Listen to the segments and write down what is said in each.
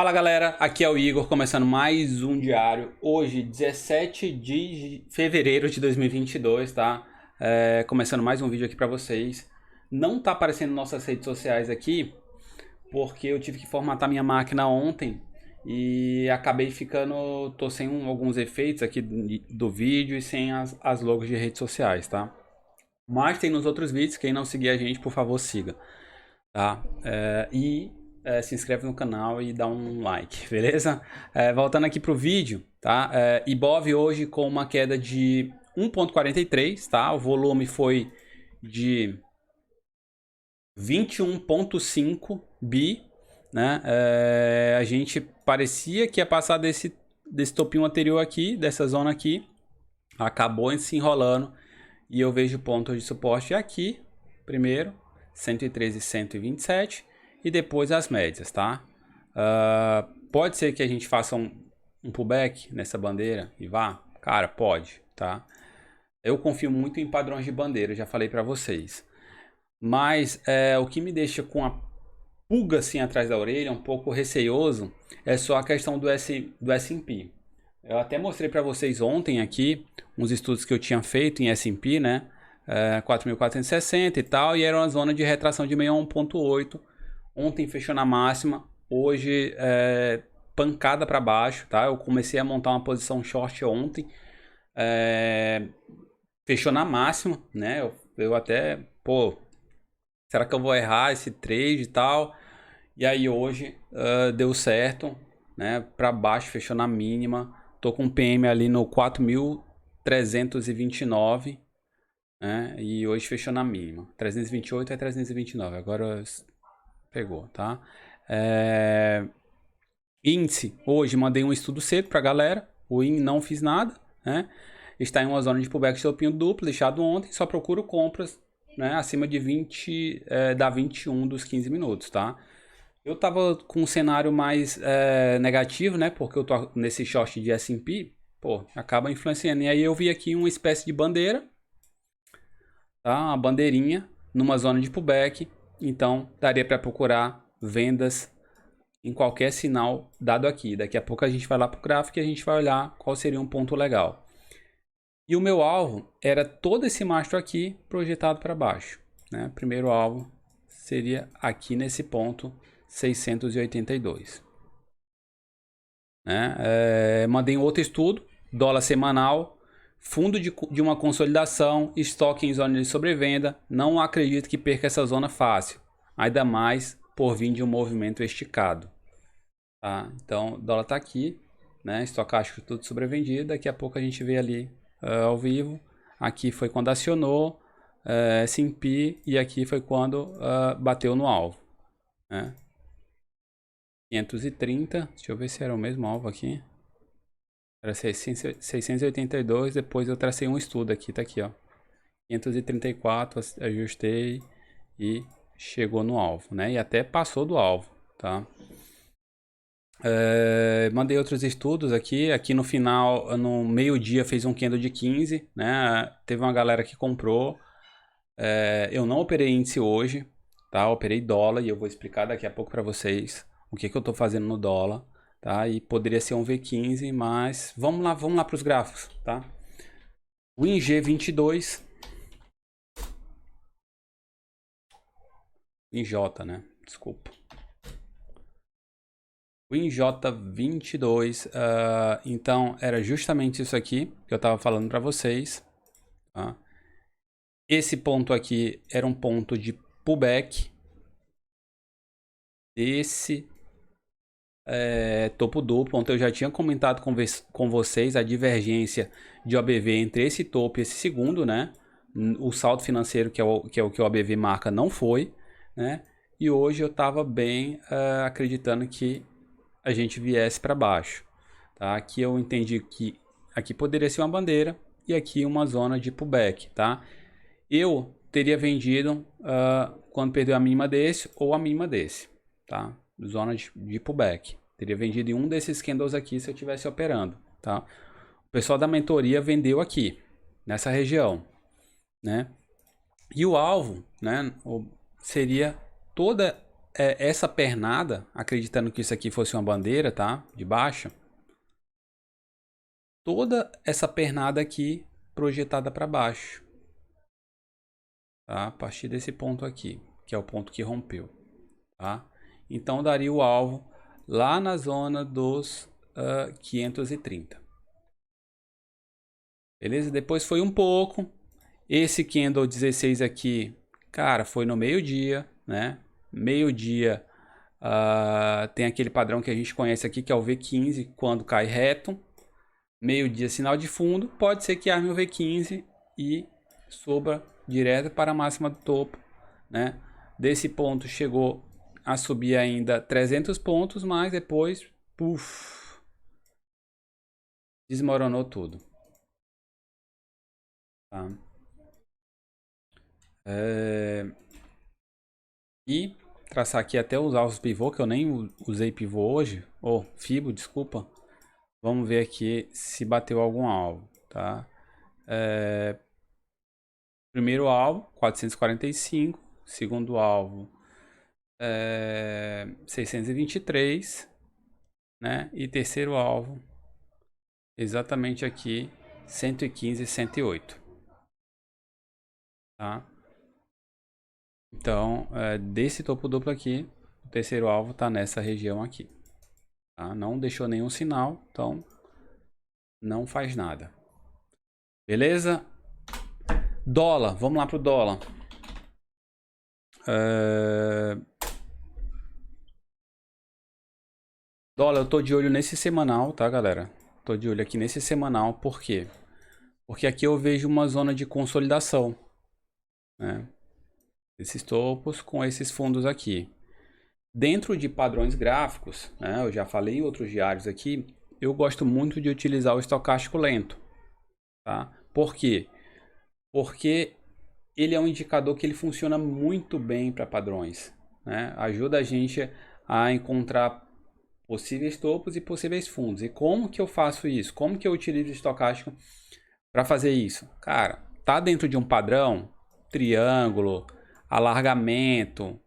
Fala galera, aqui é o Igor, começando mais um diário. Hoje, 17 de fevereiro de 2022, tá? Começando mais um vídeo aqui pra vocês. Não tá aparecendo nossas redes sociais aqui, porque eu tive que formatar minha máquina ontem e acabei ficando, tô sem alguns efeitos aqui do vídeo e sem as logos de redes sociais, tá? Mas tem nos outros vídeos, quem não seguir a gente, por favor, siga, tá? Se inscreve no canal e dá um like, beleza? Voltando aqui pro vídeo, tá? Ibov hoje com uma queda de 1,43, tá? O volume foi de 21,5 bi, né? A gente parecia que ia passar desse topinho anterior aqui, dessa zona aqui, acabou se enrolando e eu vejo pontos de suporte aqui, primeiro, 113 e 127 e depois as médias, tá? Pode ser que a gente faça um pullback nessa bandeira e vá? Cara, pode, tá? Eu confio muito em padrões de bandeira, já falei para vocês. Mas o que me deixa com a pulga assim atrás da orelha, um pouco receioso, é só a questão do S&P. Eu até mostrei para vocês ontem aqui uns estudos que eu tinha feito em S&P, né? 4.460 e tal, e era uma zona de retração de 61,8. Ontem fechou na máxima, hoje pancada para baixo, tá? Eu comecei a montar uma posição short ontem, fechou na máxima, né? Eu até, pô, será que eu vou errar esse trade e tal? E aí hoje deu certo, né? Para baixo, fechou na mínima. Tô com um PM ali no 4.329, né? E hoje fechou na mínima. 328 é 329, agora pegou, tá? Índice, hoje mandei um estudo cedo pra galera. O IN não fiz nada, né? Está em uma zona de pullback de topinho duplo, deixado ontem. Só procuro compras, né? Acima de 20, da 21 dos 15 minutos, tá? Eu tava com um cenário mais negativo, né? Porque eu tô nesse short de S&P, pô, acaba influenciando. E aí eu vi aqui uma espécie de bandeira, tá? Uma bandeirinha numa zona de pullback. Então, daria para procurar vendas em qualquer sinal dado aqui. Daqui a pouco a gente vai lá pro gráfico e a gente vai olhar qual seria um ponto legal. E o meu alvo era todo esse mastro aqui projetado para baixo, né? Primeiro alvo seria aqui nesse ponto 682, né? Mandei outro estudo, dólar semanal, fundo de uma consolidação, estoque em zona de sobrevenda. Não acredito que perca essa zona fácil, ainda mais por vir de um movimento esticado, tá? Então, o dólar está aqui, né? Estocástico tudo sobrevendido. Daqui a pouco a gente vê ali ao vivo. Aqui foi quando acionou S&P e aqui foi quando bateu no alvo, né? 530, deixa eu ver se era o mesmo alvo aqui. Era 682, depois eu tracei um estudo aqui, tá aqui, ó. 534, ajustei e chegou no alvo, né? E até passou do alvo, tá? Mandei outros estudos aqui no final, no meio-dia fez um candle de 15, né? Teve uma galera que comprou. Eu não operei índice hoje, tá? Eu operei dólar e eu vou explicar daqui a pouco para vocês o que eu tô fazendo no dólar, tá? E poderia ser um V15, mas vamos lá para os gráficos, tá? O ING22, INJ, né? Desculpa. O INJ22, então era justamente isso aqui que eu estava falando para vocês, tá? Esse ponto aqui era um ponto de pullback desse topo duplo, onde eu já tinha comentado com vocês a divergência de OBV entre esse topo e esse segundo, né? O saldo financeiro, que é o que o OBV marca, não foi, né? E hoje eu estava bem acreditando que a gente viesse para baixo, tá? Aqui eu entendi que aqui poderia ser uma bandeira e aqui uma zona de pullback, tá? Eu teria vendido quando perdeu a mínima desse ou a mínima desse, tá? Zona de pullback. Teria vendido em um desses candles aqui se eu estivesse operando, tá? O pessoal da mentoria vendeu aqui, nessa região, né? E o alvo, né, seria toda essa pernada, acreditando que isso aqui fosse uma bandeira, tá? De baixa. Toda essa pernada aqui projetada para baixo. Tá? A partir desse ponto aqui, que é o ponto que rompeu. Tá? Então daria o alvo lá na zona dos 530. Beleza? Depois foi um pouco. Esse candle 16 aqui, cara, foi no meio-dia, né? Meio-dia tem aquele padrão que a gente conhece aqui, que é o V15, quando cai reto. Meio-dia, sinal de fundo. Pode ser que arme o V15 e suba direto para a máxima do topo, né? Desse ponto chegou a subir ainda 300 pontos, mas depois, puf, desmoronou tudo. Tá? E traçar aqui até os alvos pivô, que eu nem usei pivô hoje, ou fibo, desculpa. Vamos ver aqui se bateu algum alvo, tá? Primeiro alvo, 445. Segundo alvo, 623, né? E terceiro alvo, exatamente aqui, 115 e 108, tá? Então, desse topo duplo aqui, o terceiro alvo tá nessa região aqui, tá? Não deixou nenhum sinal, então não faz nada. Beleza? Dólar, vamos lá pro dólar. Dólar, eu tô de olho nesse semanal, tá, galera? Tô de olho aqui nesse semanal, por quê? Porque aqui eu vejo uma zona de consolidação, né? Esses topos com esses fundos aqui. Dentro de padrões gráficos, né, eu já falei em outros diários aqui, eu gosto muito de utilizar o estocástico lento. Tá? Por quê? Porque ele é um indicador que ele funciona muito bem para padrões. Né? Ajuda a gente a encontrar possíveis topos e possíveis fundos. E como que eu faço isso? Como que eu utilizo o estocástico para fazer isso? Cara, tá dentro de um padrão, triângulo, alargamento,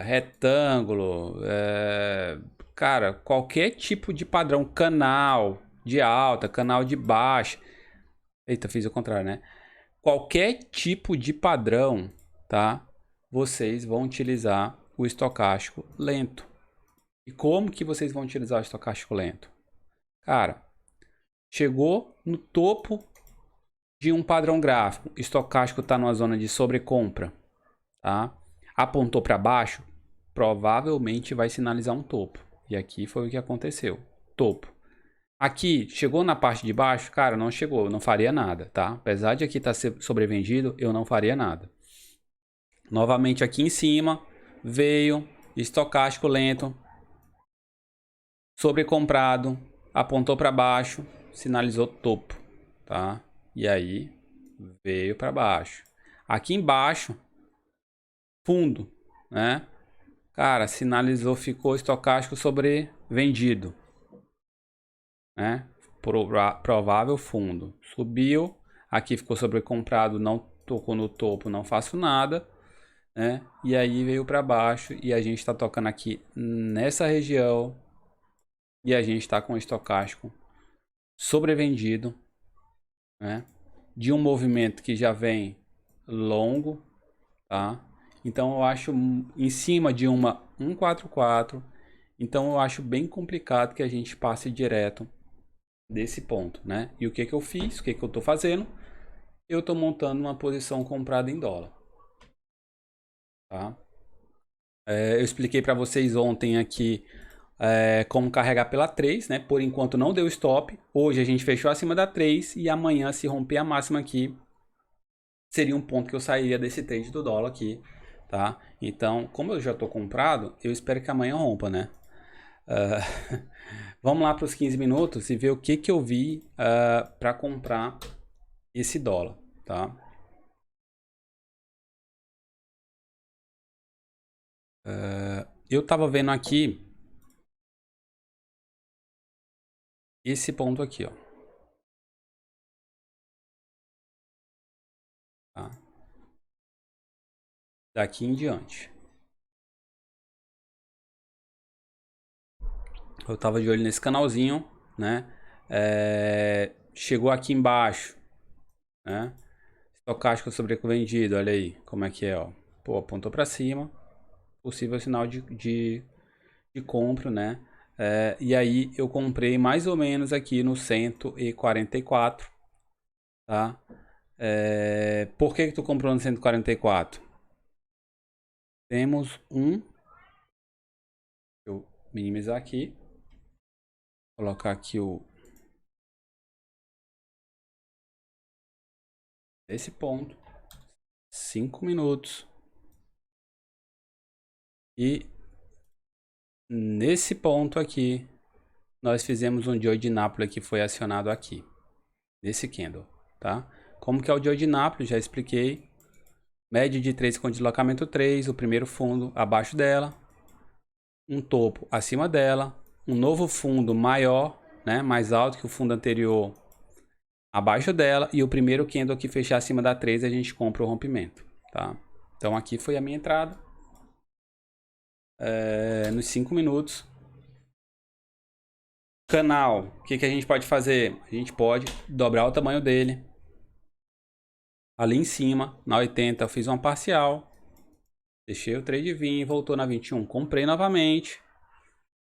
retângulo, cara, qualquer tipo de padrão, canal de alta, canal de baixa. Eita, fiz o contrário, né? Qualquer tipo de padrão, tá? Vocês vão utilizar o estocástico lento. E como que vocês vão utilizar o estocástico lento? Cara, chegou no topo de um padrão gráfico, estocástico está numa zona de sobrecompra, tá? Apontou para baixo, provavelmente vai sinalizar um topo. E aqui foi o que aconteceu. Topo. Aqui, chegou na parte de baixo? Cara, não chegou, eu não faria nada, tá? Apesar de aqui estar sobrevendido, eu não faria nada. Novamente aqui em cima, veio, estocástico lento, sobrecomprado, apontou para baixo, sinalizou topo, tá? E aí, veio para baixo. Aqui embaixo, fundo, né? Cara, sinalizou, ficou estocástico sobrevendido, né? Provável fundo. Subiu, aqui ficou sobrecomprado, não tocou no topo, não faço nada, né? E aí veio para baixo e a gente está tocando aqui nessa região e a gente está com o estocástico sobrevendido, né? De um movimento que já vem longo, tá? Então eu acho em cima de uma 144, então eu acho bem complicado que a gente passe direto desse ponto, né? E o que que eu fiz? O que que eu tô fazendo? Eu tô montando uma posição comprada em dólar, tá? Eu expliquei para vocês ontem aqui como carregar pela 3, né? Por enquanto não deu stop. Hoje a gente fechou acima da 3 e amanhã, se romper a máxima aqui, seria um ponto que eu sairia desse trade do dólar aqui, tá? Então, como eu já tô comprado, eu espero que amanhã rompa, né? Vamos lá para os 15 minutos e ver o que que eu vi para comprar esse dólar, tá? Eu tava vendo aqui esse ponto aqui, ó. Tá? Daqui em diante. Eu tava de olho nesse canalzinho, né? Chegou aqui embaixo, né? Estocástico sobrevendido, olha aí como é que é, ó. Pô, apontou para cima, possível sinal de compra, né? E aí eu comprei mais ou menos aqui no 144, tá? Por que tu comprou no 144? Temos deixa eu minimizar aqui, colocar aqui esse ponto, 5 minutos. E nesse ponto aqui, nós fizemos um Joe de Nápoles que foi acionado aqui, nesse candle, tá? Como que é o Joe de Nápoles, já expliquei. Média de 3 com deslocamento 3, o primeiro fundo abaixo dela, um topo acima dela, um novo fundo maior, né, mais alto que o fundo anterior abaixo dela, e o primeiro candle que fechar acima da 3 a gente compra o rompimento, tá? Então aqui foi a minha entrada, nos 5 minutos. Canal, o que a gente pode fazer? A gente pode dobrar o tamanho dele. Ali em cima, na 80 eu fiz uma parcial, deixei o trade vir, voltou na 21, comprei novamente,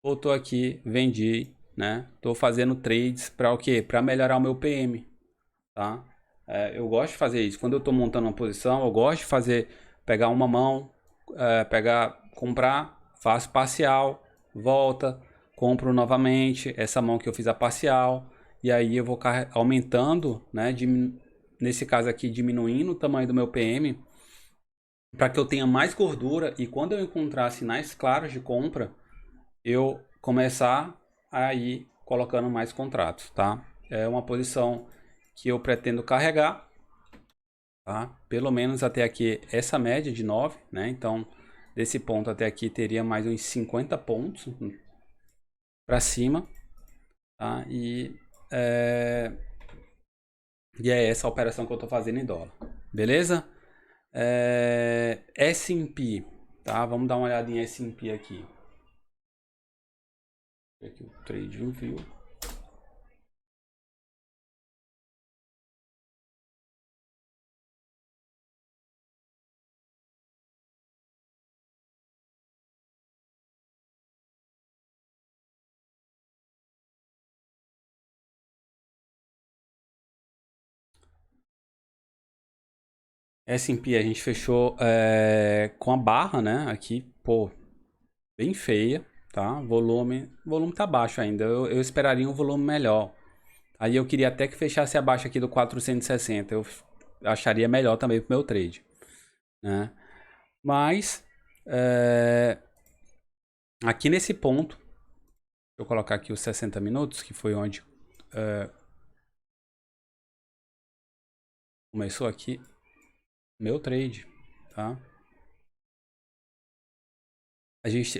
voltou aqui, vendi, né? Tô fazendo trades para o quê? Para melhorar o meu PM, tá? Eu gosto de fazer isso. Quando eu tô montando uma posição, eu gosto de fazer, pegar uma mão, comprar, faço parcial, volta, compro novamente essa mão que eu fiz a parcial, e aí eu vou aumentando, né? Nesse caso aqui, diminuindo o tamanho do meu PM, para que eu tenha mais gordura e quando eu encontrar sinais claros de compra, eu começar a ir colocando mais contratos, tá? É uma posição que eu pretendo carregar, tá? Pelo menos até aqui essa média de 9, né? Então, desse ponto até aqui teria mais uns 50 pontos para cima, tá? E é essa a operação que eu estou fazendo em dólar, beleza? S&P, tá? Vamos dar uma olhadinha em S&P aqui. Aqui o trade viu. S&P a gente fechou com a barra, né? Aqui, pô, bem feia, tá? Volume tá baixo ainda. Eu esperaria um volume melhor. Aí eu queria até que fechasse abaixo aqui do 460. Eu acharia melhor também pro meu trade, né? Mas aqui nesse ponto, deixa eu colocar aqui os 60 minutos, que foi onde começou aqui meu trade, tá?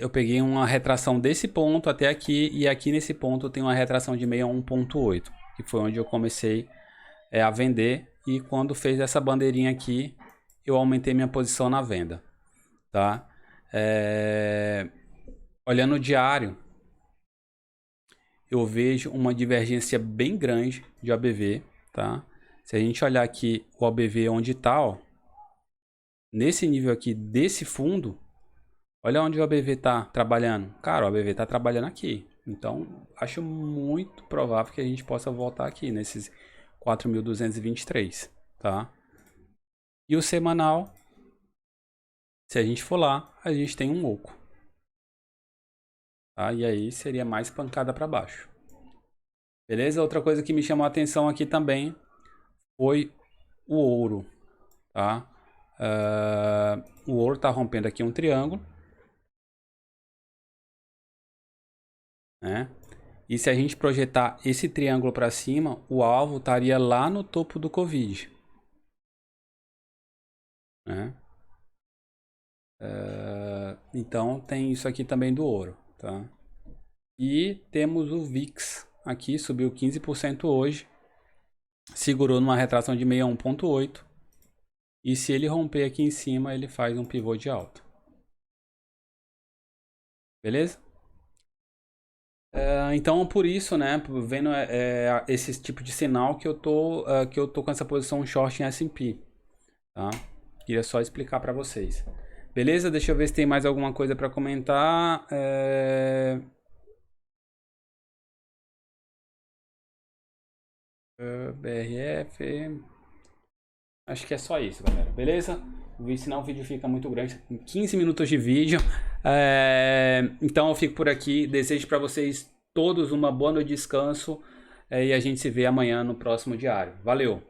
Eu peguei uma retração desse ponto até aqui e aqui nesse ponto eu tenho uma retração de meia 1.8, que foi onde eu comecei a vender e quando fez essa bandeirinha aqui eu aumentei minha posição na venda, tá? Olhando o diário, eu vejo uma divergência bem grande de OBV, tá? Se a gente olhar aqui o OBV onde está, ó, nesse nível aqui desse fundo, olha onde o ABV está trabalhando. Cara, o ABV está trabalhando aqui. Então, acho muito provável que a gente possa voltar aqui nesses 4.223, tá? E o semanal, se a gente for lá, a gente tem um oco. Tá? E aí seria mais pancada para baixo. Beleza? Outra coisa que me chamou a atenção aqui também foi o ouro, tá? O ouro está rompendo aqui um triângulo, né? E se a gente projetar esse triângulo para cima, o alvo estaria lá no topo do Covid, né? Então tem isso aqui também do ouro, tá? E temos o VIX aqui, subiu 15% hoje, segurou numa retração de 61.8 e se ele romper aqui em cima, ele faz um pivô de alta. Beleza? Então, por isso, né, vendo esse tipo de sinal que eu tô com essa posição short em S&P, tá? Queria só explicar para vocês. Beleza? Deixa eu ver se tem mais alguma coisa para comentar. BRF. Acho que é só isso, galera. Beleza? Senão o vídeo fica muito grande, com 15 minutos de vídeo. Então eu fico por aqui. Desejo para vocês todos uma boa noite de descanso. E a gente se vê amanhã no próximo diário. Valeu!